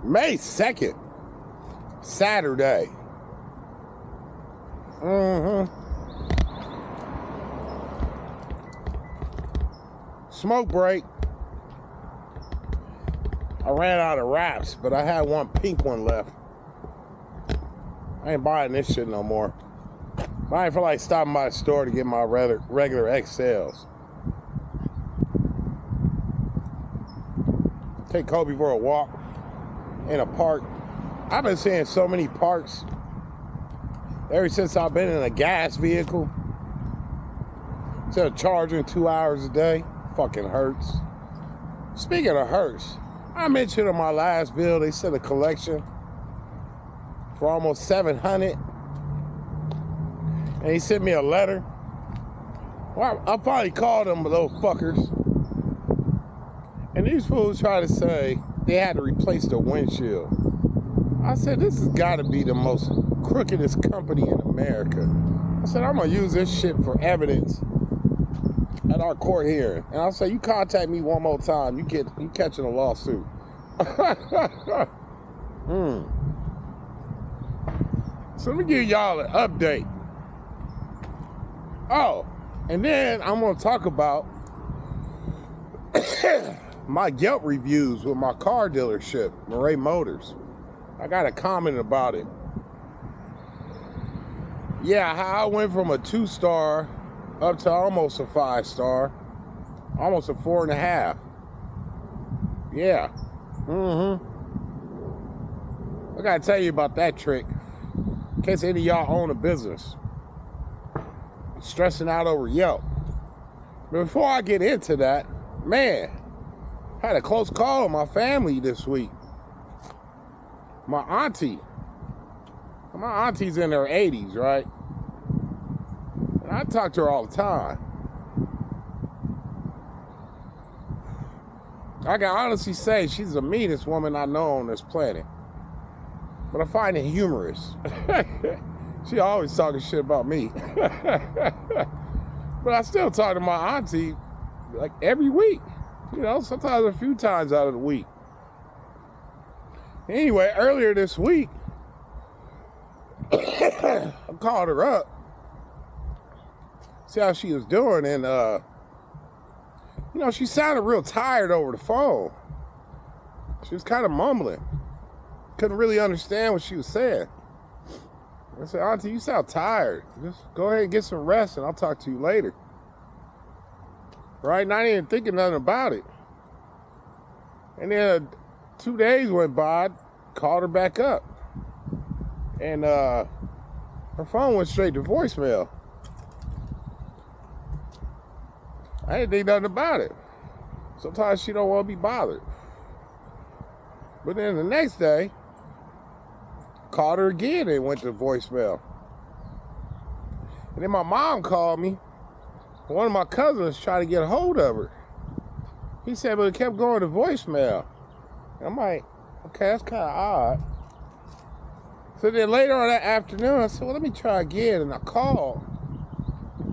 May 2nd, Saturday. Smoke break. I ran out of wraps, but I had one pink one left. I ain't buying this shit no more. I ain't feel like stopping by the store to get my regular XLs. Take Kobe for a walk in a park. I've been seeing so many parks ever since I've been in a gas vehicle. Instead of charging 2 hours a day, fucking hurts. Speaking of hurts, I mentioned on my last bill they sent a collection for almost $700, and he sent me a letter. Well, I finally called them, those fuckers, and these fools try to say they had to replace the windshield. I said, this has got to be the most crookedest company in America. I said, I'm gonna use this shit for evidence at our court hearing. And I'll say, you contact me one more time, you catching a lawsuit. So let me give y'all an update. Oh, and then I'm gonna talk about my Yelp reviews with my car dealership, Moret Motors. I got a comment about it. Yeah, how I went from a 2-star up to almost a 5-star, almost a 4.5. Yeah. I gotta tell you about that trick, in case any of y'all own a business. Stressing out over Yelp. But before I get into that, man, I had a close call with my family this week. My auntie's in her 80s, right? And I talk to her all the time. I can honestly say she's the meanest woman I know on this planet. But I find it humorous. She always talking shit about me. But I still talk to my auntie like every week. You know, sometimes a few times out of the week. Anyway, earlier this week, I called her up, see how she was doing, and you know, she sounded real tired over the phone. She was kind of mumbling. Couldn't really understand what she was saying. I said, Auntie, you sound tired. Just go ahead and get some rest, and I'll talk to you later. Right? And I didn't think nothing about it. And then 2 days went by, I called her back up. And her phone went straight to voicemail. I didn't think nothing about it. Sometimes she don't want to be bothered. But then the next day, called her again and it went to voicemail. And then my mom called me. One of my cousins tried to get a hold of her. He said, but it kept going to voicemail. And I'm like, okay, that's kind of odd. So then later on that afternoon, I said, well, let me try again. And I called.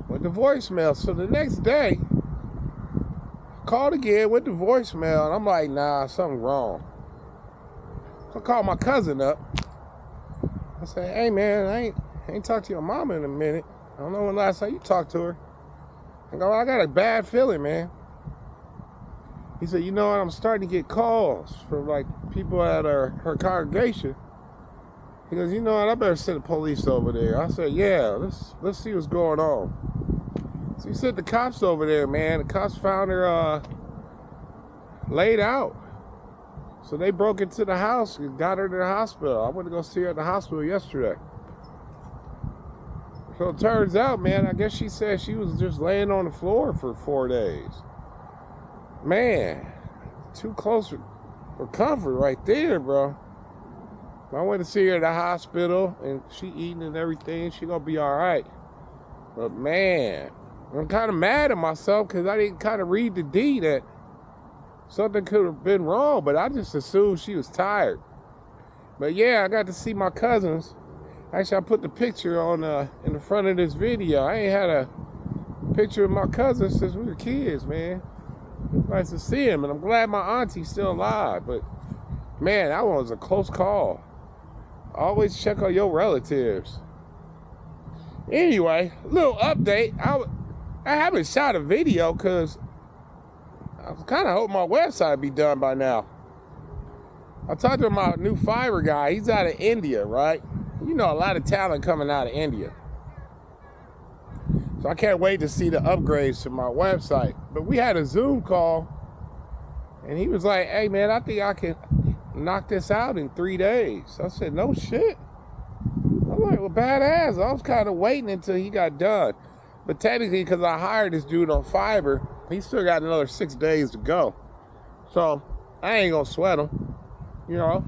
Went to voicemail. So the next day, called again, went to voicemail. And I'm like, nah, something's wrong. So I called my cousin up. I said, hey, man, I ain't talked to your mama in a minute. I don't know when last time you talked to her. I go, I got a bad feeling, man. He said, you know what, I'm starting to get calls from, like, people at her congregation. He goes, you know what, I better send the police over there. I said, yeah, let's see what's going on. So he sent the cops over there, man. The cops found her laid out. So they broke into the house and got her to the hospital. I went to go see her at the hospital yesterday. So it turns out, man, I guess she said she was just laying on the floor for 4 days. Man, too close for comfort right there, bro. I went to see her at the hospital, and she eating and everything. She gonna be all right. But, man, I'm kind of mad at myself because I didn't kind of read the D that something could have been wrong, but I just assumed she was tired. But, yeah, I got to see my cousins. Actually, I put the picture on in the front of this video. I ain't had a picture of my cousins since we were kids, man. Nice to see him, and I'm glad my auntie's still alive. But, Man, that one was a close call. Always check on your relatives. Anyway, little update. I haven't shot a video because I was kind of hoping my website would be done by now. I talked to my new Fiverr guy. He's out of India, right? You know, a lot of talent coming out of India. So I can't wait to see the upgrades to my website. But we had a Zoom call, and he was like, hey, man, I think I can knock this out in 3 days. I said, no shit. I'm like, well, badass. I was kind of waiting until he got done. But technically, because I hired this dude on Fiverr, he still got another 6 days to go. So I ain't going to sweat him. You know,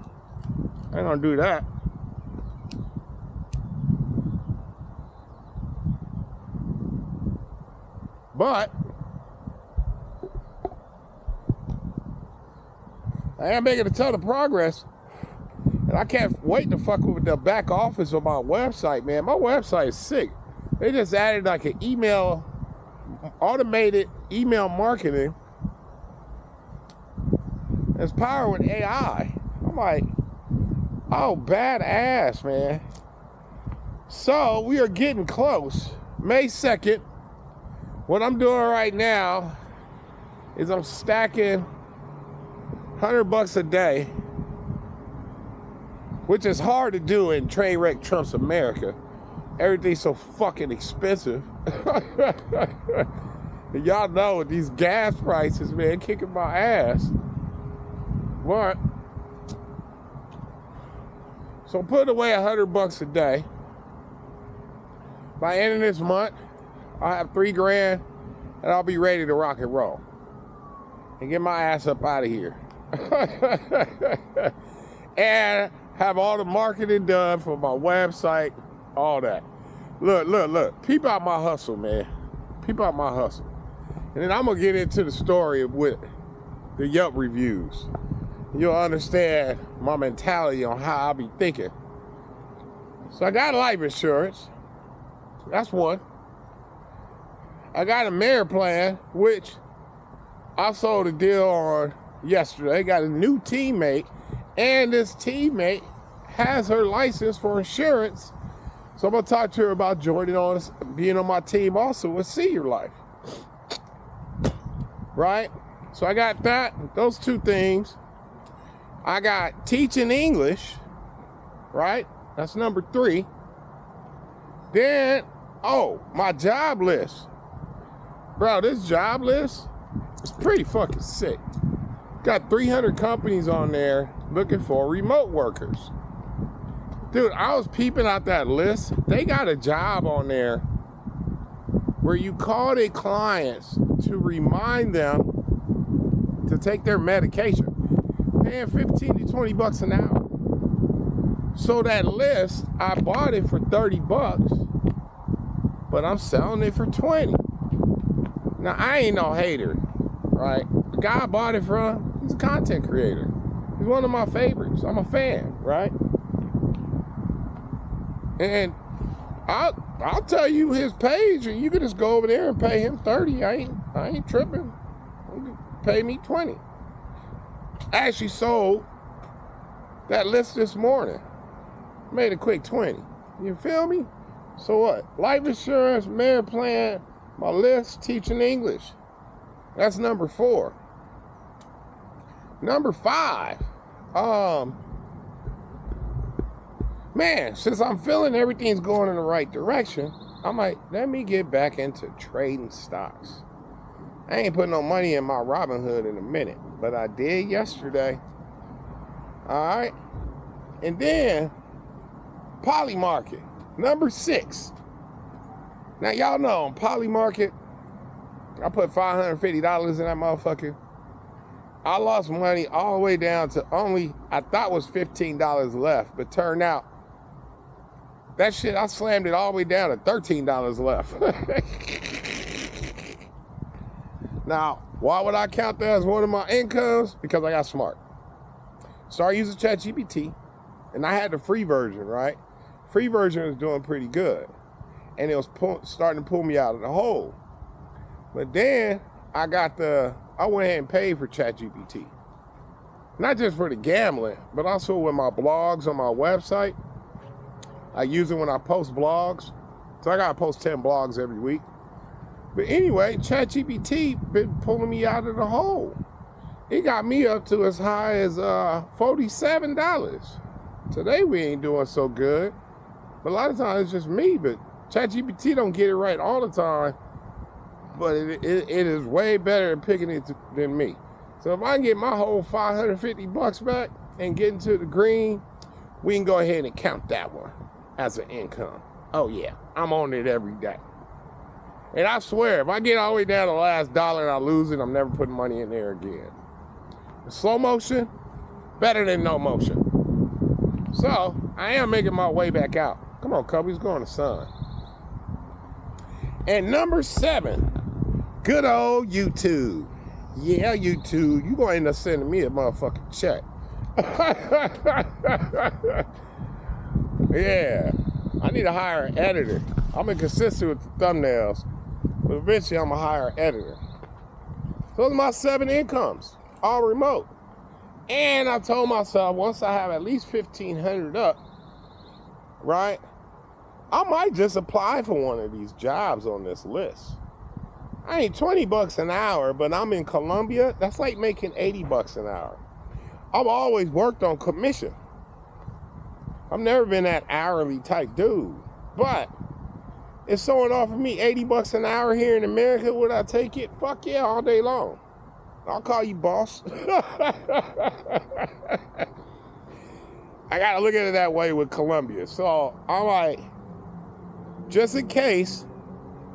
I ain't going to do that. But I am making a ton of progress. And I can't wait to fuck with the back office of my website, man. My website is sick. They just added like an automated email marketing. It's powered with AI. I'm like, oh, badass, man. So we are getting close. May 2nd. What I'm doing right now is I'm stacking $100 a day, which is hard to do in train wreck Trump's America. Everything's so fucking expensive. Y'all know with these gas prices, man, kicking my ass. But so put away $100 a day. By end of this month, I'll have $3 grand and I'll be ready to rock and roll and get my ass up out of here. And have all the marketing done for my website, all that. Look. Peep out my hustle, man. Peep out my hustle. And then I'm going to get into the story with the Yelp reviews. You'll understand my mentality on how I be thinking. So I got life insurance. That's one. I got a Moret plan, which I sold a deal on yesterday. Got a new teammate, and this teammate has her license for insurance. So I'm gonna talk to her about joining on, being on my team also with Senior Life. Right? So I got that, those two things. I got teaching English, right? That's number 3. Then, my job list. Bro, this job list is pretty fucking sick. Got 300 companies on there looking for remote workers. Dude, I was peeping out that list. They got a job on there where you call their clients to remind them to take their medication, paying 15 to 20 bucks an hour. So that list, I bought it for 30 bucks, but I'm selling it for 20. Now, I ain't no hater, right? The guy I bought it from, he's a content creator. He's one of my favorites. I'm a fan, right? And I'll tell you his page, and you can just go over there and pay him 30. I ain't tripping. Pay me 20. I actually sold that list this morning. Made a quick 20. You feel me? So what? Life insurance, Moret plan, my list, teaching English. That's number 4. Number 5. Man, since I'm feeling everything's going in the right direction, I'm like, let me get back into trading stocks. I ain't putting no money in my Robinhood in a minute, but I did yesterday. All right. And then Poly Market, number 6. Now, y'all know on Poly Market, I put $550 in that motherfucker. I lost money all the way down to I thought was $15 left, but turned out that shit, I slammed it all the way down to $13 left. Now, why would I count that as one of my incomes? Because I got smart. Started using ChatGPT, and I had the free version, right? Free version was doing pretty good, and it was starting to pull me out of the hole. But then I went ahead and paid for ChatGPT. Not just for the gambling, but also with my blogs on my website. I use it when I post blogs. So I gotta post 10 blogs every week. But anyway, ChatGPT been pulling me out of the hole. It got me up to as high as $47. Today we ain't doing so good. But a lot of times it's just me, but ChatGPT don't get it right all the time. But it is way better at picking it than me. So if I can get my whole $550 back and get into the green, we can go ahead and count that one as an income. Oh yeah, I'm on it every day. And I swear, if I get all the way down to the last dollar and I lose it, I'm never putting money in there again. Slow motion, better than no motion. So I am making my way back out. Come on, Cubby, let's go on the sun. And number 7, good old YouTube. Yeah, YouTube, you gonna end up sending me a motherfucking check. Yeah, I need to hire an editor. I'm inconsistent with the thumbnails, but eventually I'm gonna hire an editor. Those are my 7 incomes, all remote. And I told myself, once I have at least 1,500 up, right, I might just apply for one of these jobs on this list. I ain't $20 an hour, but I'm in Colombia. That's like making $80 an hour. I've always worked on commission. I've never been that hourly type dude. But if someone offered me $80 an hour here in America, would I take it? Fuck yeah, all day long. I'll call you boss. I gotta look at it that way with Colombia. So I'm like, just in case,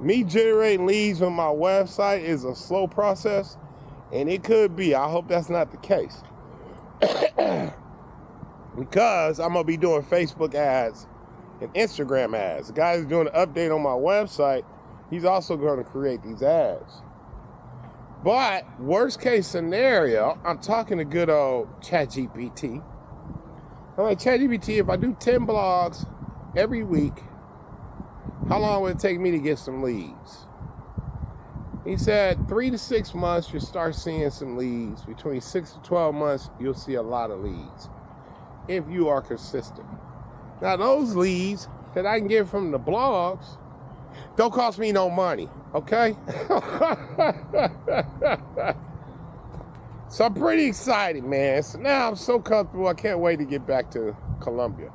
me generating leads on my website is a slow process, and it could be. I hope that's not the case. Because I'm going to be doing Facebook ads and Instagram ads. The guy who's doing an update on my website, he's also going to create these ads. But worst case scenario, I'm talking to good old ChatGPT. I'm like, ChatGPT, if I do 10 blogs every week, how long would it take me to get some leads? He said 3 to 6 months, you'll start seeing some leads. Between 6 to 12 months, you'll see a lot of leads if you are consistent. Now, those leads that I can get from the blogs don't cost me no money, okay? So I'm pretty excited, man. So now I'm so comfortable, I can't wait to get back to Colombia.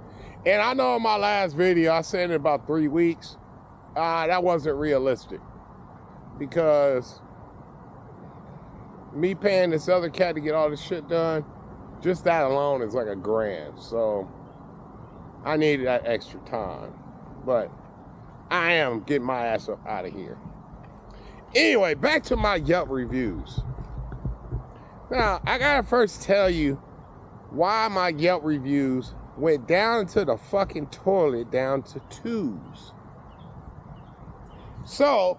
And I know in my last video, I said in about 3 weeks, that wasn't realistic. Because me paying this other cat to get all this shit done, just that alone is like $1,000. So I needed that extra time. But I am getting my ass up out of here. Anyway, back to my Yelp reviews. Now, I gotta first tell you why my Yelp reviews went down into the fucking toilet, down to 2s. So,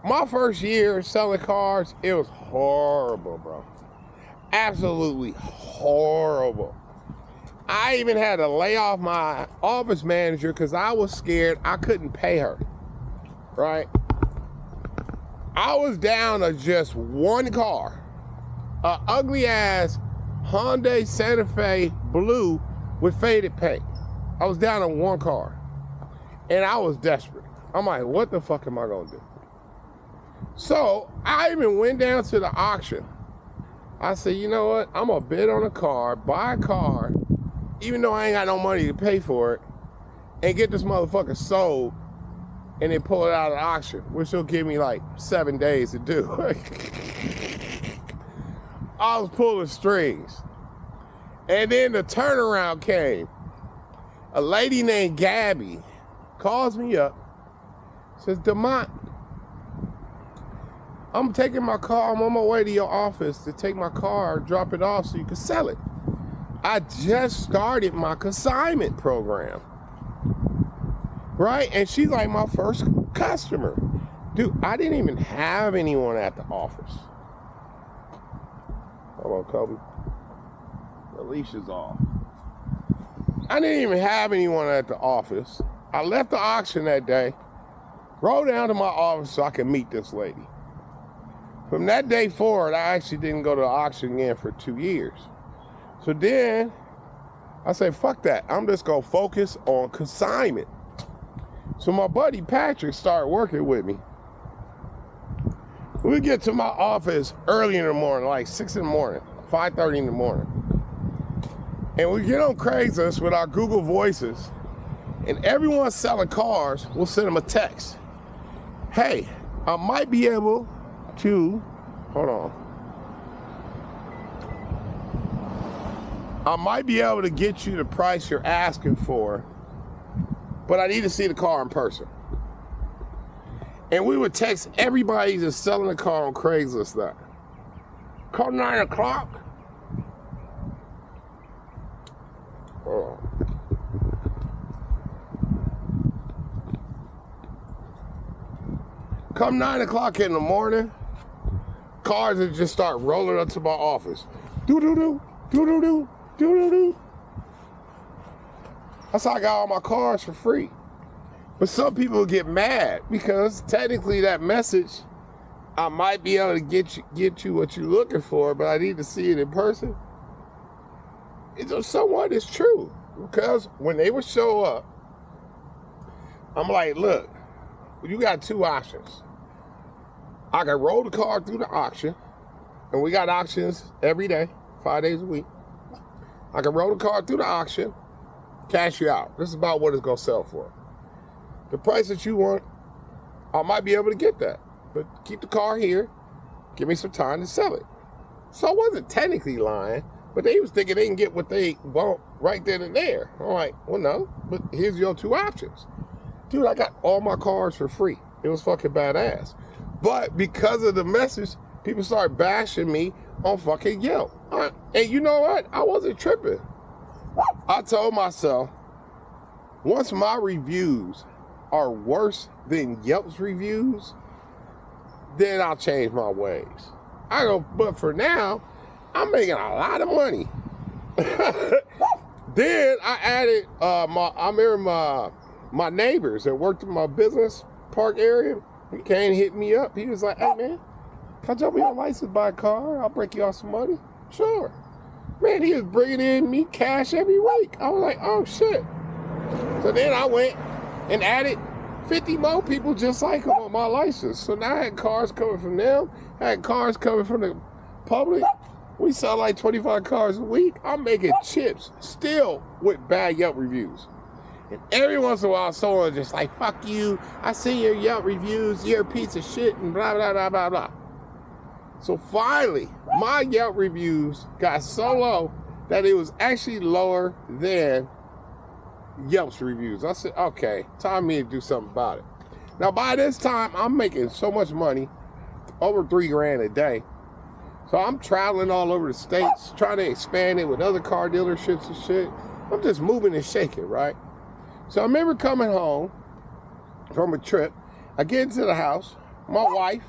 my first year selling cars, it was horrible, bro. Absolutely horrible. I even had to lay off my office manager because I was scared I couldn't pay her, right? I was down to just one car, a ugly ass Hyundai Santa Fe blue with faded paint. I was down to one car, and I was desperate. I'm like, what the fuck am I gonna do? So I even went down to the auction. I said, you know what? I'm gonna bid on a car, buy a car, even though I ain't got no money to pay for it, and get this motherfucker sold, and then pull it out of the auction, which will give me like 7 days to do. I was pulling strings. And then the turnaround came. A lady named Gabby calls me up, says, DeMont, I'm taking my car, I'm on my way to your office to take my car, drop it off so you can sell it. I just started my consignment program. Right? And she's like my first customer. Dude, I didn't even have anyone at the office. Hold on, Kobe. The leash is off. I didn't even have anyone at the office. I left the auction that day, rode down to my office so I could meet this lady. From that day forward, I actually didn't go to the auction again for 2 years. So then I said, fuck that. I'm just going to focus on consignment. So my buddy Patrick started working with me. We get to my office early in the morning, like 6 in the morning, 5:30 in the morning. And we get on Craigslist with our Google Voices, and everyone selling cars will send them a text. Hey, I might be able to, I might be able to get you the price you're asking for, but I need to see the car in person. And we would text everybody just selling a car on Craigslist that. Come 9 o'clock. Come 9 o'clock in the morning, cars would just start rolling up to my office. Do-do-do, do-do-do, do-do-do. That's how I got all my cars for free. But some people get mad because technically that message, I might be able to get you what you're looking for, but I need to see it in person. It's somewhat it's true, because when they would show up, I'm like, look, you got two options. I can roll the car through the auction, and we got auctions every day, 5 days a week. I can roll the car through the auction, cash you out. This is about what it's gonna sell for. The price that you want, I might be able to get that, but keep the car here, give me some time to sell it. So I wasn't technically lying, but they was thinking they can get what they want right then and there. I'm like, well, no, but here's your two options. Dude, I got all my cars for free. It was fucking badass. But because of the message, people started bashing me on fucking Yelp. And you know what? I wasn't tripping. I told myself, once my reviews are worse than Yelp's reviews, then I'll change my ways. I go, but for now, I'm making a lot of money. Then I added my neighbors that worked in my business park area. He came and hit me up. He was like, hey man, can I jump in your license, buy a car? I'll break you off some money. Sure. Man, he was bringing in me cash every week. I was like, oh shit. So then I went and added 50 more people just like him on my license. So now I had cars coming from them. I had cars coming from the public. We sell like 25 cars a week. I'm making chips still with bad Yelp reviews. And every once in a while, someone just like, fuck you. I see your Yelp reviews. You're a piece of shit and blah, blah, blah, blah, blah. So finally, my Yelp reviews got so low that it was actually lower than Yelp's reviews. I said, okay, time for me to do something about it. Now, by this time, I'm making so much money, over $3 grand a day. So I'm traveling all over the states, trying to expand it with other car dealerships and shit. I'm just moving and shaking, right? So I remember coming home from a trip. I get into the house, my wife,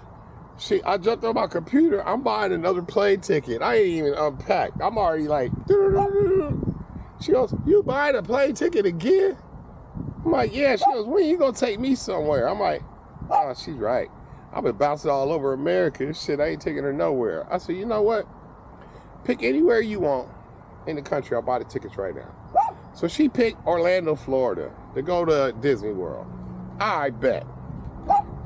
I jumped on my computer, I'm buying another plane ticket. I ain't even unpacked. I'm already like, doo-doo-doo-doo. She goes, you buying a plane ticket again? I'm like, yeah. She goes, when you gonna take me somewhere? I'm like, oh, she's right. I've been bouncing all over America. Shit, I ain't taking her nowhere. I said, you know what? Pick anywhere you want in the country. I'll buy the tickets right now. So she picked Orlando, Florida to go to Disney World. I bet.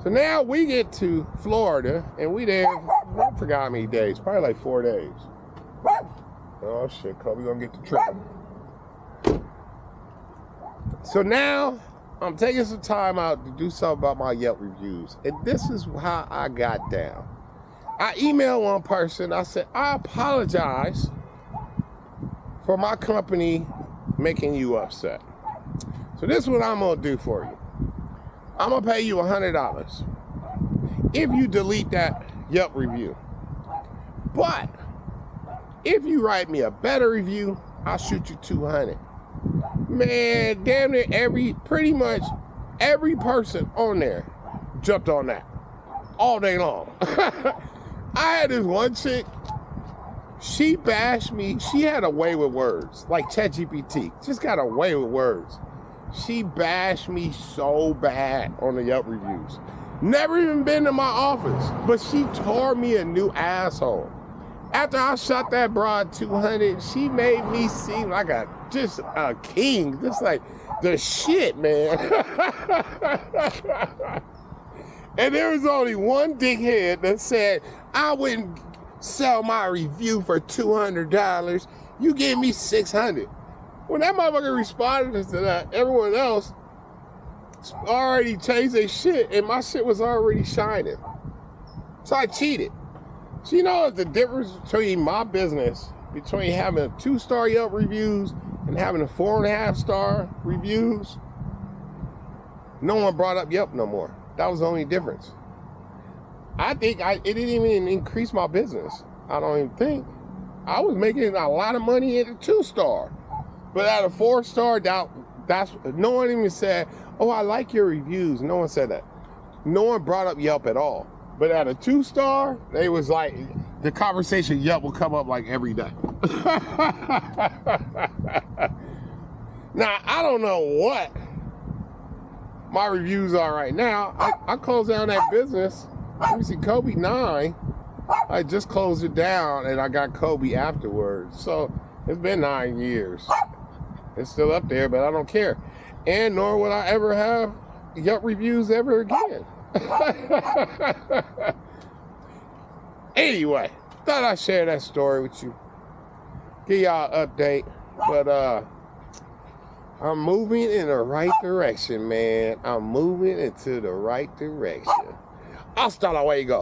So now we get to Florida and we there, I forgot how many days, probably like 4 days. Oh shit, Kobe gonna get the trip. So now I'm taking some time out to do something about my Yelp reviews. And this is how I got down. I emailed one person, I said, I apologize for my company making you upset. So this is what I'm gonna do for you. I'm gonna pay you $100 if you delete that Yelp review. But if you write me a better review, I'll shoot you $200. Man, damn near pretty much every person on there jumped on that all day long. I had this one chick, she bashed me. She had a way with words, like ChatGPT, just got a way with words. She bashed me so bad on the Yelp reviews. Never even been to my office, but she tore me a new asshole. After I shot that broad 200, she made me seem like just a king, just like the shit, man. And there was only one dickhead that said, I wouldn't sell my review for $200. You gave me $600. When that motherfucker responded to that, everyone else already changed their shit, and my shit was already shining. So I cheated. So you know the difference between my business, between having a 2-star Yelp reviews and having a 4.5-star reviews? No one brought up Yelp no more. That was the only difference. I think it didn't even increase my business. I don't even think. I was making a lot of money at a 2-star. But at a 4-star, that's no one even said, oh, I like your reviews. No one said that. No one brought up Yelp at all. But at a 2-star, they was like, the conversation Yelp will come up like every day. Now, I don't know what my reviews are right now. I closed down that business. Let me see, Kobe 9. I just closed it down and I got Kobe afterwards. So it's been 9 years. It's still up there, but I don't care. And nor would I ever have Yelp reviews ever again. Anyway, thought I'd share that story with you. Give y'all an update. But I'm moving in the right direction, man. I'm moving into the right direction. Hasta luego.